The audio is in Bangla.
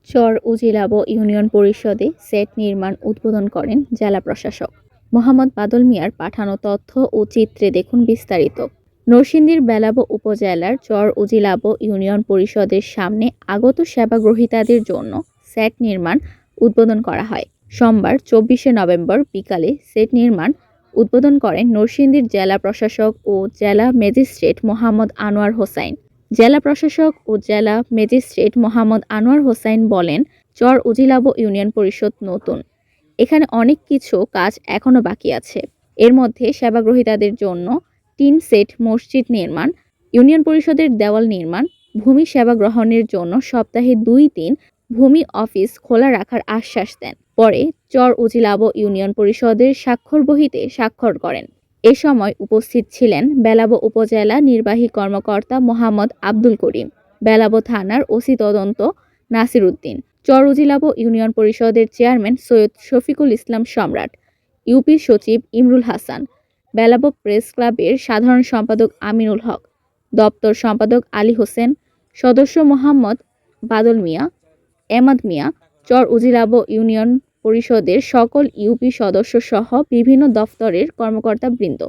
চর উজিলাব ইউনিয়ন পরিষদে সেট নির্মাণ উদ্বোধন করেন জেলা প্রশাসক মোহাম্মদ বাদল মিয়ার পাঠানো তথ্য ও চিত্রে দেখুন বিস্তারিত। নরসিংদীর বেলাব উপজেলার চর উজিলাব ইউনিয়ন পরিষদের সামনে আগত সেবাগ্রহীতাদের জন্য সেট নির্মাণ উদ্বোধন করা হয়। সোমবার 24শে নভেম্বর বিকালে সেট নির্মাণ উদ্বোধন করেন নরসিংদীর জেলা প্রশাসক ও জেলা ম্যাজিস্ট্রেট মোহাম্মদ আনোয়ার হোসাইন। জেলা প্রশাসক ও জেলা ম্যাজিস্ট্রেট মোহাম্মদ আনোয়ার হোসাইন বলেন, চর উজিলাব ইউনিয়ন পরিষদ নতুন, এখানে অনেক কিছু কাজ এখনো বাকি আছে। এর মধ্যে সেবাগ্রহীতাদের জন্য 3 সেট মসজিদ নির্মাণ, ইউনিয়ন পরিষদের দেওয়াল নির্মাণ, ভূমি সেবা গ্রহণের জন্য সপ্তাহে 2-3 ভূমি অফিস খোলা রাখার আশ্বাস দেন। পরে চর উজিলাব ইউনিয়ন পরিষদের স্বাক্ষর বহিতে স্বাক্ষর করেন। এ সময় উপস্থিত ছিলেন বেলাব উপজেলা নির্বাহী কর্মকর্তা মোহাম্মদ আব্দুল করিম, বেলাব থানার ওসি তদন্ত নাসির উদ্দিন, চর উজিলাব ইউনিয়ন পরিষদের চেয়ারম্যান সৈয়দ শফিকুল ইসলাম সম্রাট, ইউপি সচিব ইমরুল হাসান, বেলাব প্রেস ক্লাবের সাধারণ সম্পাদক আমিনুল হক, দপ্তর সম্পাদক আলী হোসেন, সদস্য মোহাম্মদ বাদল মিয়া, এমাদ মিয়া, চর উজিলাব ইউনিয়ন পরিষদের সকল ইউপি সদস্য সহ বিভিন্ন দফতরের কর্মকর্তাবৃন্দ।